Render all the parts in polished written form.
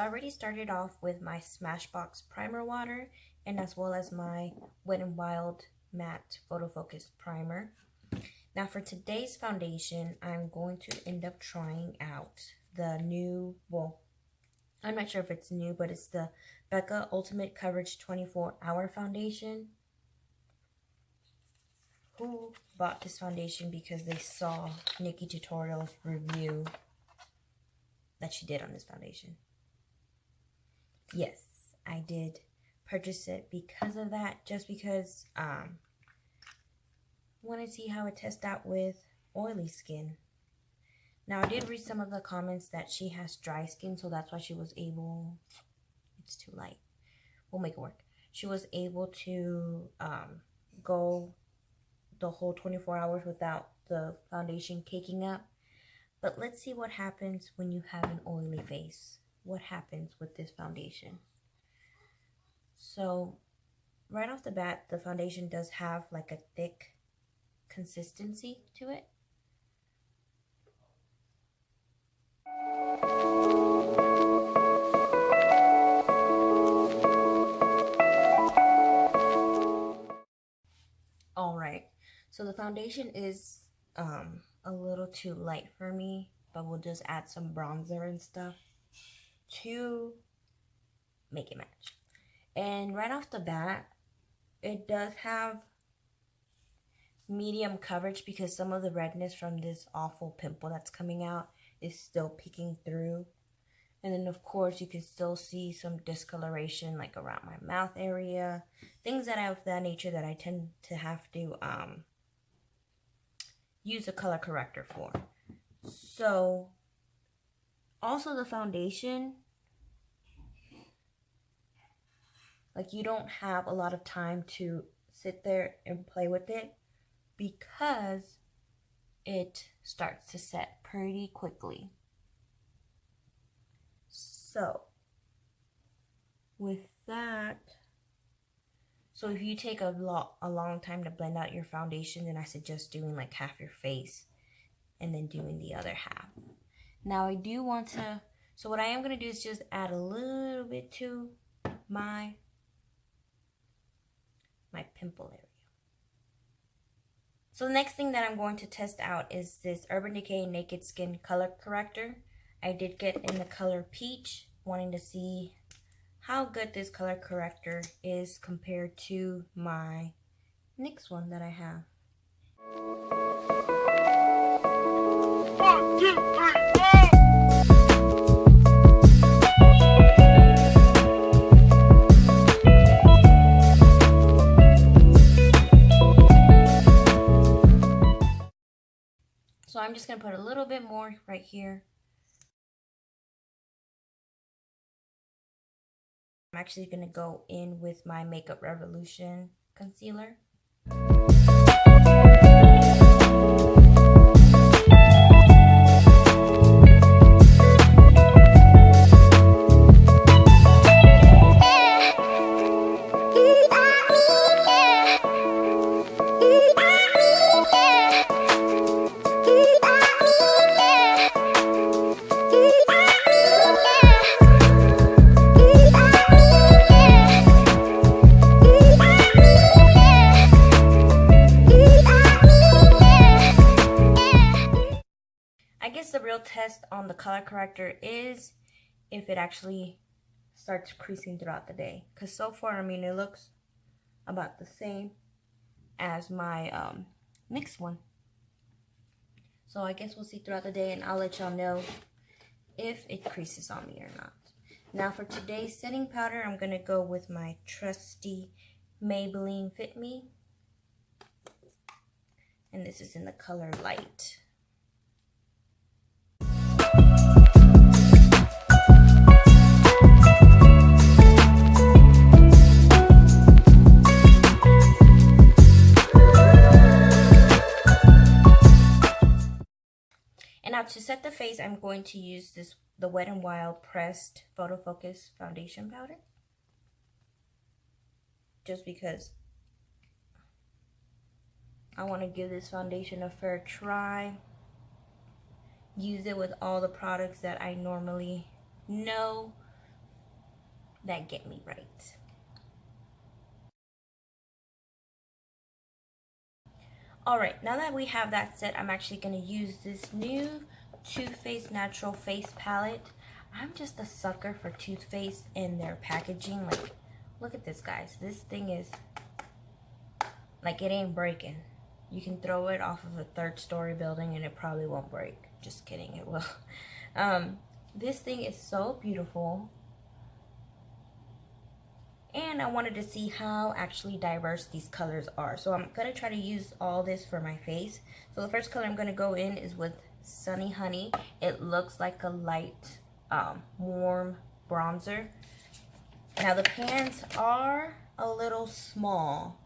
I already started off with my Smashbox primer water and as well as my Wet n Wild matte photo focus primer. Now for today's foundation, I'm going to end up trying out the new, well, I'm not sure if it's new, but it's the Becca Ultimate Coverage 24-Hour Foundation. Who bought this foundation because they saw Nikki Tutorial's review that she did on this foundation? Yes, I did purchase it because of that, just because I want to see how it tests out with oily skin. Now, I did read some of the comments that she has dry skin, so that's why she was able, it's too light, we'll make it work. She was able to go the whole 24 hours without the foundation caking up. But let's see what happens when you have an oily face. What happens with this foundation? So right off the bat, the foundation does have like a thick consistency to it. All right, so the foundation is a little too light for me, but we'll just add some bronzer and stuff to make it match. And right off the bat, it does have medium coverage because some of the redness from this awful pimple that's coming out is still peeking through. And then of course you can still see some discoloration like around my mouth area, things that of that nature that I tend to have to use a color corrector for. So also the foundation, like, you don't have a lot of time to sit there and play with it because it starts to set pretty quickly. So with that, so if you take a long time to blend out your foundation, then I suggest doing like half your face and then doing the other half. Now I do want to, so what I am going to do is just add a little bit to my pimple area. So the next thing that I'm going to test out is this Urban Decay Naked Skin Color Corrector. I did get in the color Peach, wanting to see how good this color corrector is compared to my NYX one that I have. 1, 2, 3, 4! So I'm just going to put a little bit more right here. I'm actually going to go in with my Makeup Revolution concealer. The real test on the color corrector is if it actually starts creasing throughout the day, because so far, I mean, it looks about the same as my NYX one. So I guess we'll see throughout the day, and I'll let y'all know if it creases on me or not. Now for today's setting powder, I'm going to go with my trusty Maybelline Fit Me, and this is in the color Light. And now to set the face, I'm going to use the Wet n Wild Pressed Photo Focus Foundation Powder. Just because I want to give this foundation a fair try. Use it with all the products that I normally know that get me right. Alright, now that we have that set, I'm actually going to use this new Too Faced Natural Face Palette. I'm just a sucker for Too Faced and their packaging. Like, look at this, guys. This thing is, like, it ain't breaking. You can throw it off of a 3rd-story building and it probably won't break. Just kidding, it will. This thing is so beautiful. And I wanted to see how actually diverse these colors are. So I'm going to try to use all this for my face. So the first color I'm going to go in is with Sunny Honey. It looks like a light, warm bronzer. Now the pans are a little small.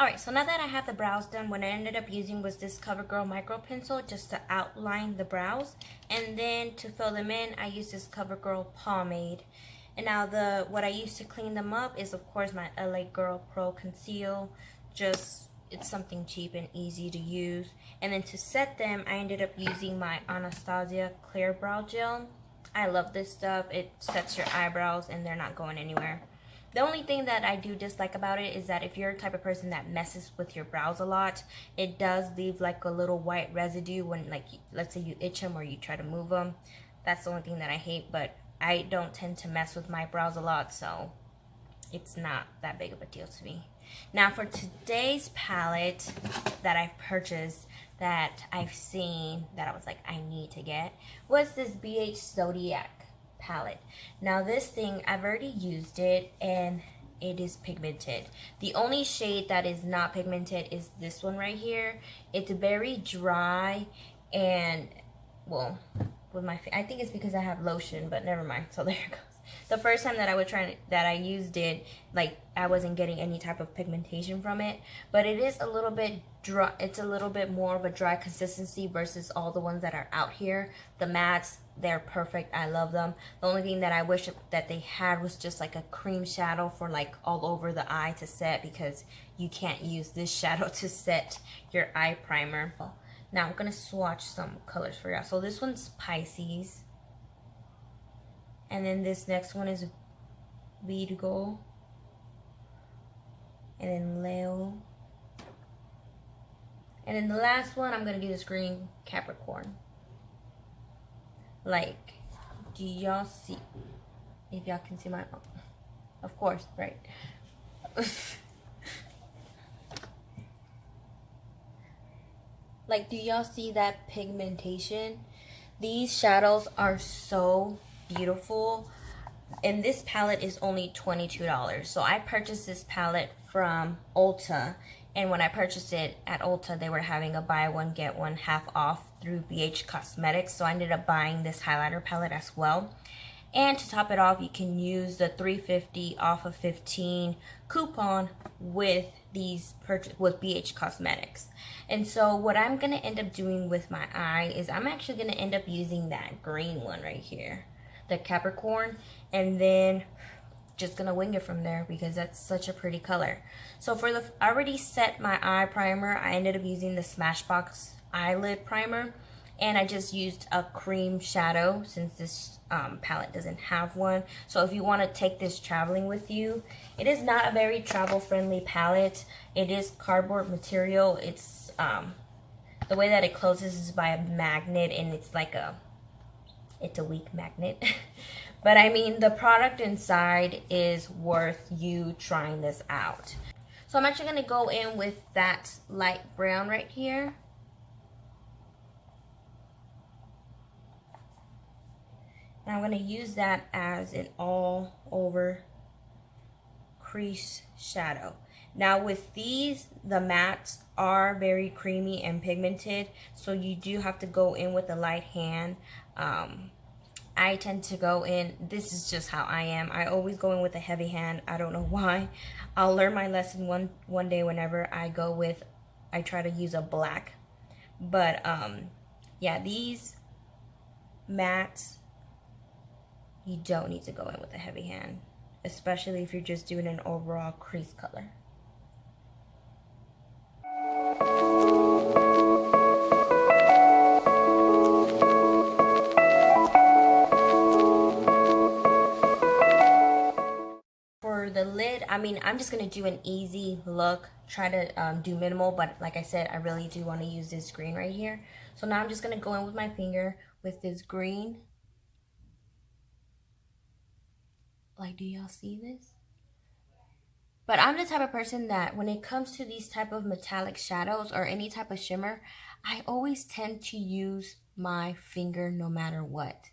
Alright, so now that I have the brows done, what I ended up using was this CoverGirl micro pencil just to outline the brows. And then to fill them in, I used this CoverGirl pomade. And now what I used to clean them up is, of course, my LA Girl Pro Conceal. Just, it's something cheap and easy to use. And then to set them, I ended up using my Anastasia Clear Brow Gel. I love this stuff. It sets your eyebrows and they're not going anywhere. The only thing that I do dislike about it is that if you're the type of person that messes with your brows a lot, it does leave like a little white residue when, like, let's say you itch them or you try to move them. That's the only thing that I hate, but I don't tend to mess with my brows a lot, so it's not that big of a deal to me. Now for today's palette that I've purchased, that I've seen, that I was like, I need to get, was this BH Zodiac palette. Now this thing, I've already used it and it is pigmented. The only shade that is not pigmented is this one right here. It's very dry and, well, with my I think it's because I have lotion, but never mind. So there it goes. The first time that I used it, like, I wasn't getting any type of pigmentation from it, but it is a little bit dry. It's a little bit more of a dry consistency versus all the ones that are out here. The mattes, they're perfect. I love them. The only thing that I wish that they had was just like a cream shadow for like all over the eye to set, because you can't use this shadow to set your eye primer. Now I'm gonna swatch some colors for y'all. So this one's Pisces. And then this next one is Virgo. And then Leo. And then the last one, I'm going to do this green, Capricorn. Like, do y'all see? If y'all can see my... Of course, right? Like, do y'all see that pigmentation? These shadows are so beautiful, and this palette is only $22. So I purchased this palette from Ulta, and when I purchased it at Ulta, they were having a buy one get one half off through BH Cosmetics, so I ended up buying this highlighter palette as well. And to top it off, you can use the $3.50 off of 15 coupon with these with BH Cosmetics. And so what I'm going to end up doing with my eye is I'm actually going to end up using that green one right here, the Capricorn, and then just going to wing it from there because that's such a pretty color. So for I already set my eye primer. I ended up using the Smashbox eyelid primer, and I just used a cream shadow since this palette doesn't have one. So if you want to take this traveling with you, it is not a very travel friendly palette. It is cardboard material. It's the way that it closes is by a magnet, and it's like it's a weak magnet. But I mean, the product inside is worth you trying this out. So I'm actually going to go in with that light brown right here. And I'm going to use that as an all over crease shadow. Now with these, the mattes are very creamy and pigmented, so you do have to go in with a light hand. I tend to go in, this is just how I am. I always go in with a heavy hand. I don't know why. I'll learn my lesson one day whenever I try to use a black. But yeah, these mattes, you don't need to go in with a heavy hand, especially if you're just doing an overall crease color. lid, I mean, I'm just going to do an easy look. Try to do minimal, but like I said, I really do want to use this green right here. So now I'm just going to go in with my finger with this green. Like, do y'all see this? But I'm the type of person that when it comes to these type of metallic shadows or any type of shimmer, I always tend to use my finger no matter what.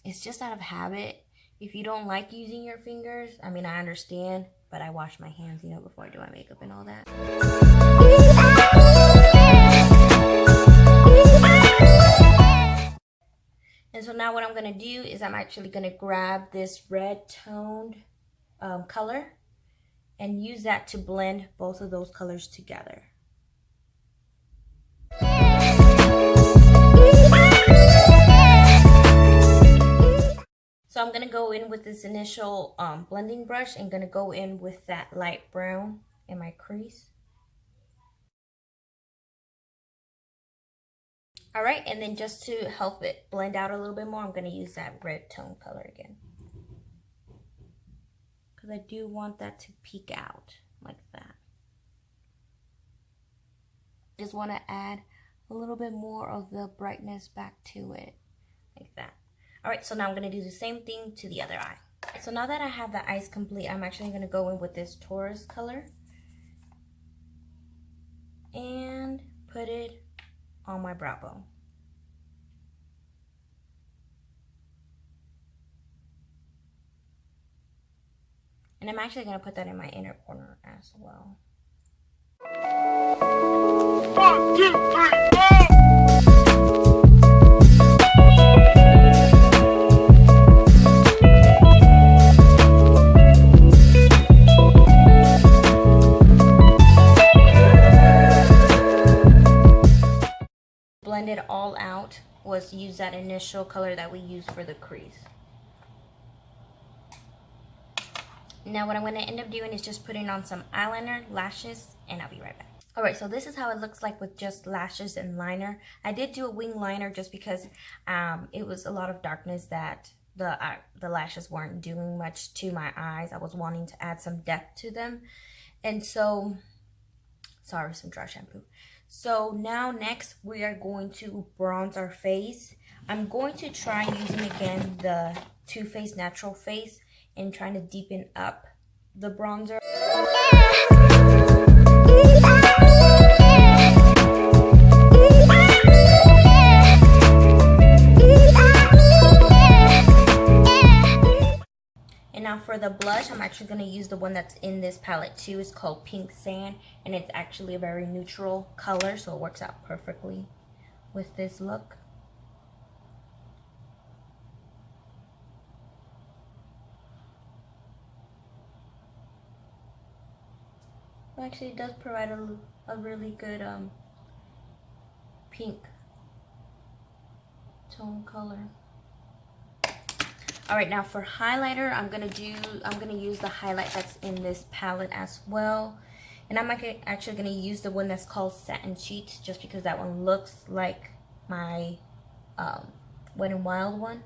It's just out of habit. If you don't like using your fingers, I mean, I understand, but I wash my hands, you know, before I do my makeup and all that. And so now what I'm going to do is I'm actually going to grab this red toned color and use that to blend both of those colors together. So I'm going to go in with this initial blending brush and going to go in with that light brown in my crease. All right, and then just to help it blend out a little bit more, I'm going to use that red tone color again. Because I do want that to peek out like that. Just want to add a little bit more of the brightness back to it, like that. All right, so now I'm going to do the same thing to the other eye. So now that I have the eyes complete, I'm actually going to go in with this Taurus color and put it on my brow bone. And I'm actually going to put that in my inner corner as well. 1, 2, 3, 4! Blend it all out was use that initial color that we used for the crease. Now what I'm going to end up doing is just putting on some eyeliner, lashes, and I'll be right back. Alright, so this is how it looks like with just lashes and liner. I did do a wing liner just because it was a lot of darkness that the lashes weren't doing much to my eyes. I was wanting to add some depth to them. And so, sorry, some dry shampoo. So now next we are going to bronze our face. I'm going to try using again the Too Faced Natural Face and trying to deepen up the bronzer. And now for the blush, I'm actually going to use the one that's in this palette too. It's called Pink Sand, and it's actually a very neutral color, so it works out perfectly with this look. Actually, it does provide a really good pink tone color. All right, now for highlighter, I'm gonna use the highlight that's in this palette as well, and I'm actually gonna use the one that's called Satin Cheeks, just because that one looks like my Wet n Wild one.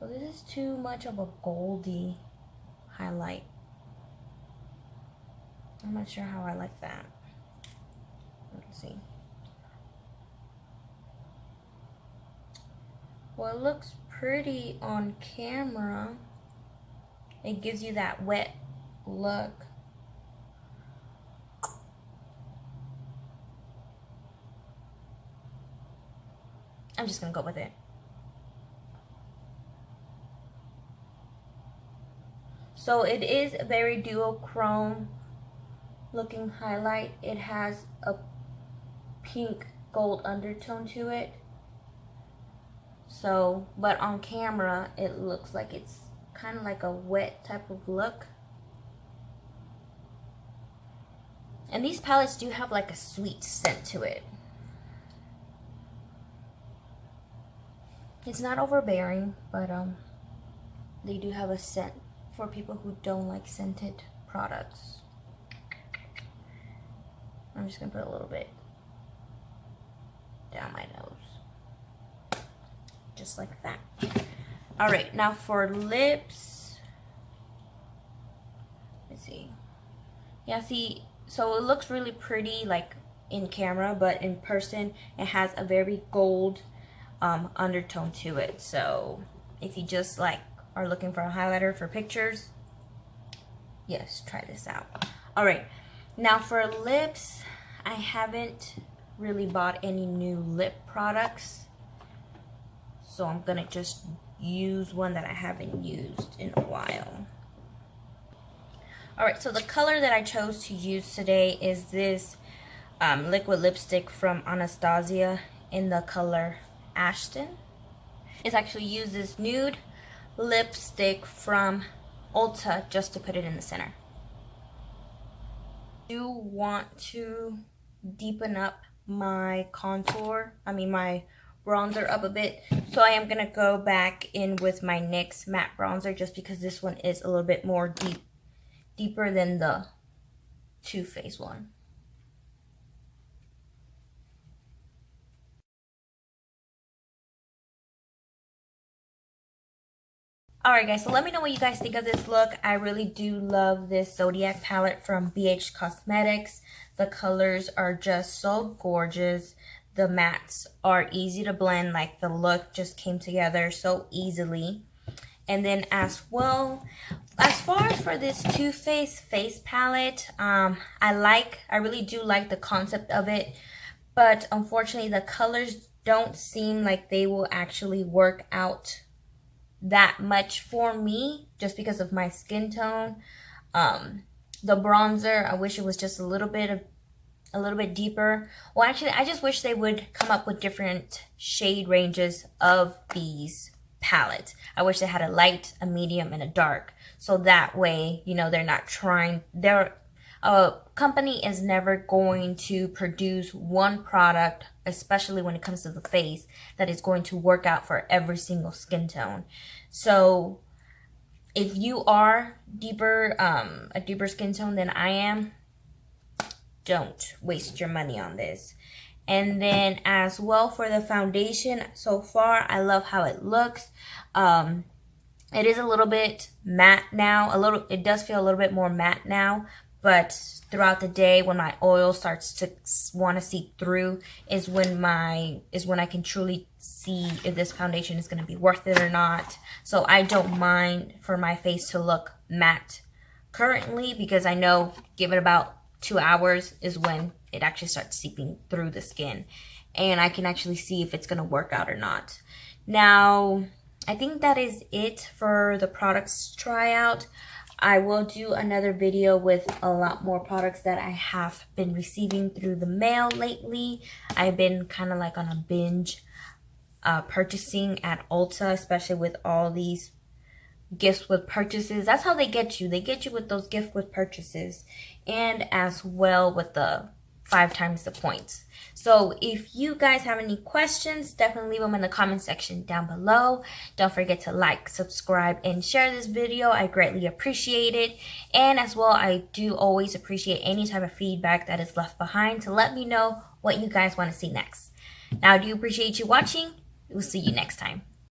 So this is too much of a goldy highlight. I'm not sure how I like that. Let's see. Well, it looks pretty on camera. It gives you that wet look. I'm just gonna go with it. So it is a very duochrome looking highlight. It has a pink gold undertone to it. So, but on camera, it looks like it's kind of like a wet type of look. And these palettes do have like a sweet scent to it. It's not overbearing, but they do have a scent for people who don't like scented products. I'm just gonna put a little bit down my nose. Just like that. Alright, now for lips. Let's see. Yeah, see, so it looks really pretty like in camera, but in person it has a very gold undertone to it. So if you just like are looking for a highlighter for pictures, yes, try this out. Alright, now for lips, I haven't really bought any new lip products, so I'm gonna just use one that I haven't used in a while. Alright, so the color that I chose to use today is this liquid lipstick from Anastasia in the color Ashton. It's actually used this nude lipstick from Ulta just to put it in the center. I do want to deepen up my contour, my bronzer up a bit, so I am gonna go back in with my NYX matte bronzer just because this one is a little bit more deeper than the Too Faced one. Alright guys, so let me know what you guys think of this look. I really do love this Zodiac palette from BH Cosmetics. The colors are just so gorgeous. The mattes are easy to blend, like the look just came together so easily. And then as well, as far as for this Too Faced face palette, I really do like the concept of it, but unfortunately the colors don't seem like they will actually work out that much for me just because of my skin tone. The bronzer, I wish it was just a little bit deeper. Well, actually, I just wish they would come up with different shade ranges of these palettes. I wish they had a light, a medium, and a dark, so that way, you know, a company is never going to produce one product, especially when it comes to the face, that is going to work out for every single skin tone. So if you are a deeper skin tone than I am, don't waste your money on this. And then as well for the foundation, so far I love how it looks. It is a little bit matte now. It does feel a little bit more matte now, but throughout the day when my oil starts to want to seep through is when I can truly see if this foundation is going to be worth it or not. So I don't mind for my face to look matte currently, because I know give it about 2 hours is when it actually starts seeping through the skin, and I can actually see if it's going to work out or not. Now, I think that is it for the products tryout. I will do another video with a lot more products that I have been receiving through the mail lately. I've been kind of like on a binge purchasing at Ulta, especially with all these gifts with purchases. That's how they get you. They get you with those gift with purchases, and as well with the 5 times the points. So if you guys have any questions, definitely leave them in the comment section down below. Don't forget to like, subscribe, and share this video. I greatly appreciate it. And as well, I do always appreciate any type of feedback that is left behind to let me know what you guys want to see next. Now, I do appreciate you watching. We'll see you next time.